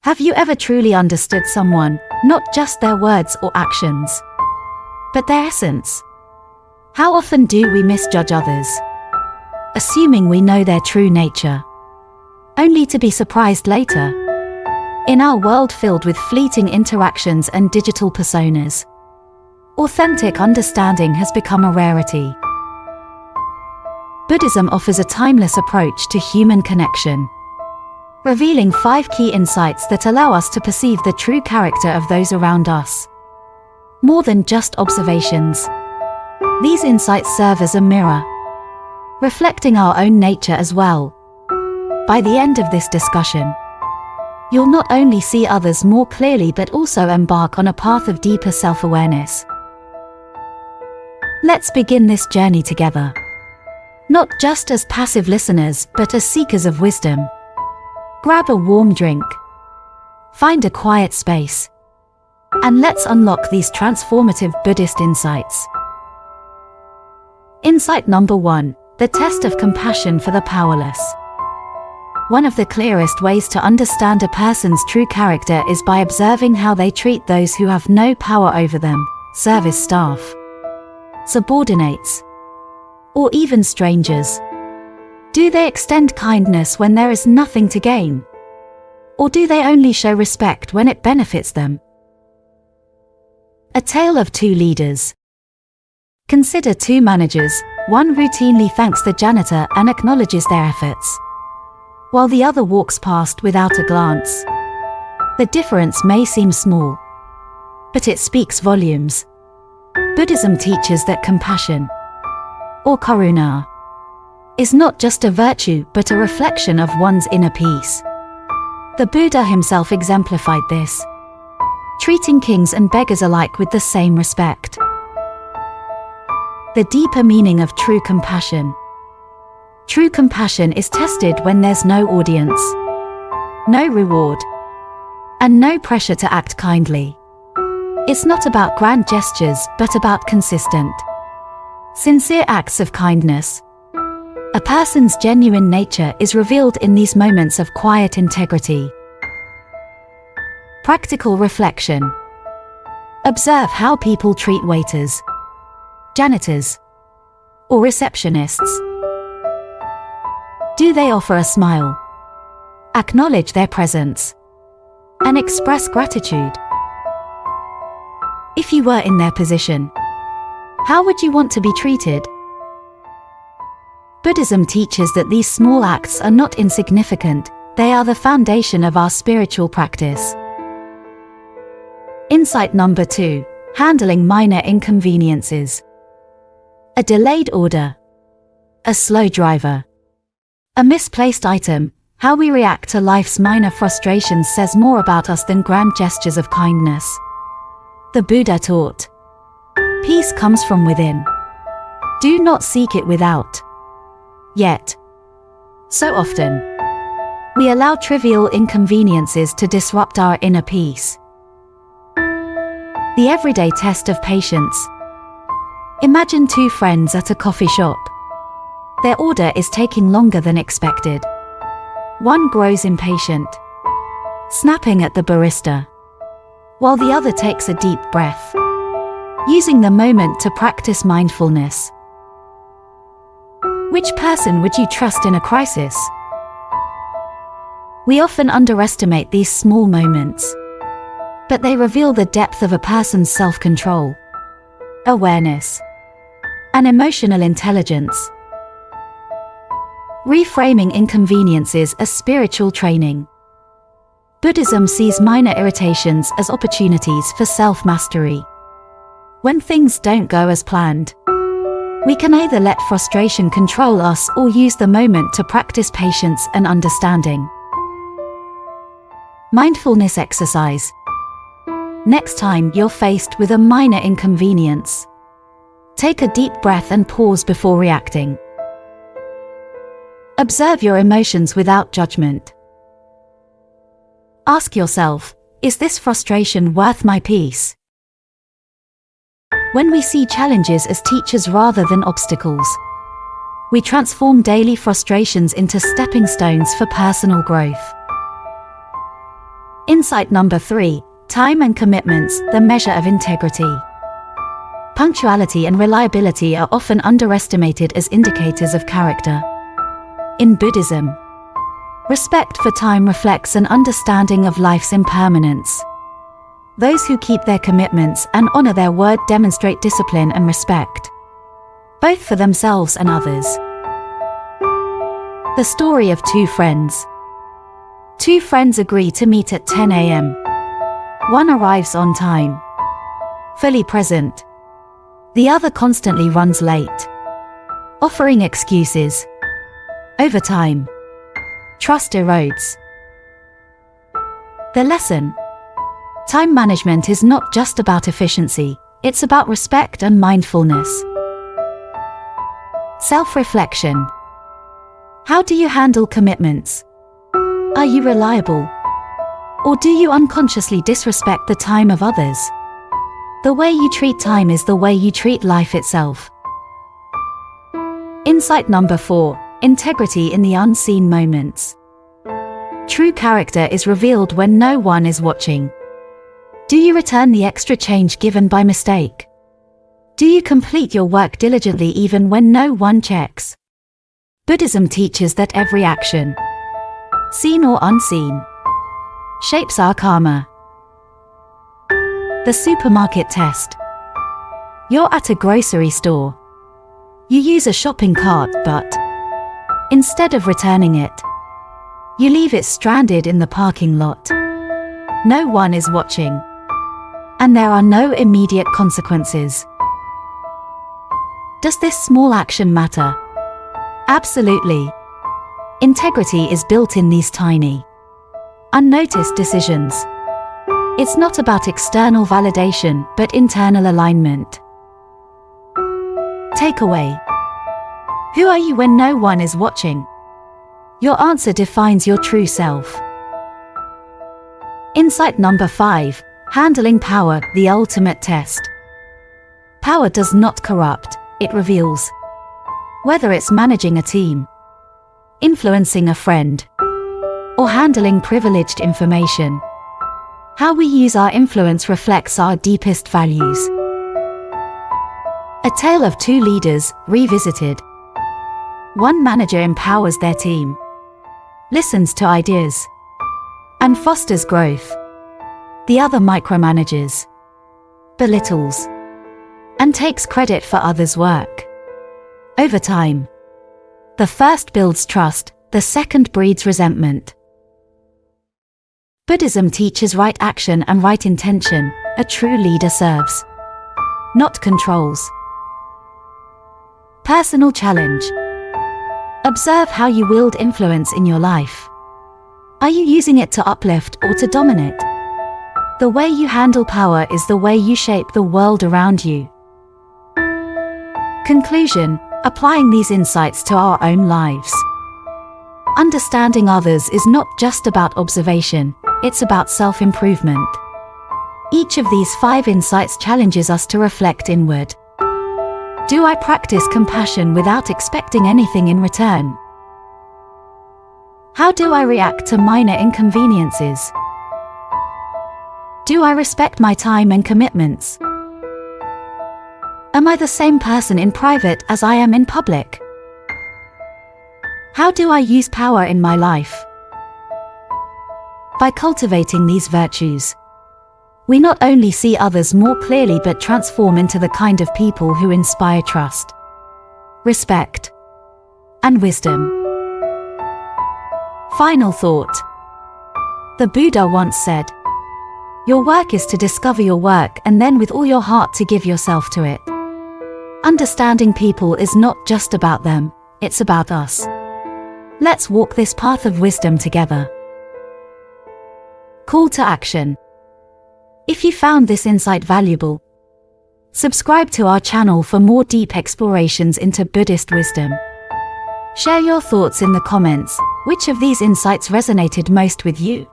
Have you ever truly understood someone, not just their words or actions, but their essence? How often do we misjudge others, assuming we know their true nature, only to be surprised later? In our world filled with fleeting interactions and digital personas, authentic understanding has become a rarity. Buddhism offers a timeless approach to human connection, revealing 5 key insights that allow us to perceive the true character of those around us. More than just observations, these insights serve as a mirror, reflecting our own nature as well. By the end of this discussion, you'll not only see others more clearly but also embark on a path of deeper self-awareness. Let's begin this journey together, not just as passive listeners but as seekers of wisdom. Grab a warm drink, find a quiet space, and let's unlock these transformative Buddhist insights. Insight number 1: the test of compassion for the powerless. One of the clearest ways to understand a person's true character is by observing how they treat those who have no power over them: service staff, subordinates, or even strangers. Do they extend kindness when there is nothing to gain? Or do they only show respect when it benefits them? A tale of 2 leaders. Consider 2 managers. One routinely thanks the janitor and acknowledges their efforts, while the other walks past without a glance. The difference may seem small, but it speaks volumes. Buddhism teaches that compassion, or karuna, is not just a virtue but a reflection of one's inner peace. The Buddha himself exemplified this, treating kings and beggars alike with the same respect. The deeper meaning of true compassion. True compassion is tested when there's no audience, no reward, and no pressure to act kindly. It's not about grand gestures but about consistent, sincere acts of kindness. A person's genuine nature is revealed in these moments of quiet integrity. Practical reflection. Observe how people treat waiters, janitors, or receptionists. Do they offer a smile, acknowledge their presence, and express gratitude? If you were in their position, how would you want to be treated? Buddhism teaches that these small acts are not insignificant, they are the foundation of our spiritual practice. Insight number 2: handling minor inconveniences. A delayed order, a slow driver, a misplaced item. How we react to life's minor frustrations says more about us than grand gestures of kindness. The Buddha taught, peace comes from within. Do not seek it without. Yet, so often, we allow trivial inconveniences to disrupt our inner peace. The everyday test of patience. Imagine 2 friends at a coffee shop. Their order is taking longer than expected. One grows impatient, snapping at the barista, while the other takes a deep breath, using the moment to practice mindfulness. Which person would you trust in a crisis? We often underestimate these small moments, but they reveal the depth of a person's self-control, awareness, and emotional intelligence. Reframing inconveniences as spiritual training. Buddhism sees minor irritations as opportunities for self-mastery. When things don't go as planned, we can either let frustration control us or use the moment to practice patience and understanding. Mindfulness exercise. Next time you're faced with a minor inconvenience, take a deep breath and pause before reacting. Observe your emotions without judgment. Ask yourself, is this frustration worth my peace? When we see challenges as teachers rather than obstacles, we transform daily frustrations into stepping stones for personal growth. Insight number 3, time and commitments, the measure of integrity. Punctuality and reliability are often underestimated as indicators of character. In Buddhism, respect for time reflects an understanding of life's impermanence. Those who keep their commitments and honor their word demonstrate discipline and respect, both for themselves and others. The story of two friends. Two friends agree to meet at 10 a.m. One arrives on time, fully present. The other constantly runs late, offering excuses. Over time, trust erodes. The lesson: time management is not just about efficiency, it's about respect and mindfulness. Self-reflection. How do you handle commitments? Are you reliable? Or do you unconsciously disrespect the time of others? The way you treat time is the way you treat life itself. Insight number 4, integrity in the unseen moments. True character is revealed when no one is watching. Do you return the extra change given by mistake? Do you complete your work diligently even when no one checks? Buddhism teaches that every action, seen or unseen, shapes our karma. The supermarket test. You're at a grocery store. You use a shopping cart, but instead of returning it, you leave it stranded in the parking lot. No one is watching, and there are no immediate consequences. Does this small action matter? Absolutely. Integrity is built in these tiny, unnoticed decisions. It's not about external validation, but internal alignment. Takeaway. Who are you when no one is watching? Your answer defines your true self. Insight number 5, handling power, the ultimate test. Power does not corrupt, it reveals. Whether it's managing a team, influencing a friend, or handling privileged information, how we use our influence reflects our deepest values. A tale of two leaders, revisited. One manager empowers their team, listens to ideas, and fosters growth. The other micromanages, belittles, and takes credit for others' work. Over time, the first builds trust, the second breeds resentment. Buddhism teaches right action and right intention. A true leader serves, not controls. Personal challenge. Observe how you wield influence in your life. Are you using it to uplift or to dominate? The way you handle power is the way you shape the world around you. Conclusion: applying these insights to our own lives. Understanding others is not just about observation, it's about self-improvement. Each of these 5 insights challenges us to reflect inward. Do I practice compassion without expecting anything in return? How do I react to minor inconveniences? Do I respect my time and commitments? Am I the same person in private as I am in public? How do I use power in my life? By cultivating these virtues, we not only see others more clearly but transform into the kind of people who inspire trust, respect, and wisdom. Final thought. The Buddha once said, "Your work is to discover your work and then with all your heart to give yourself to it." Understanding people is not just about them, it's about us. Let's walk this path of wisdom together. Call to action. If you found this insight valuable, subscribe to our channel for more deep explorations into Buddhist wisdom. Share your thoughts in the comments. Which of these insights resonated most with you?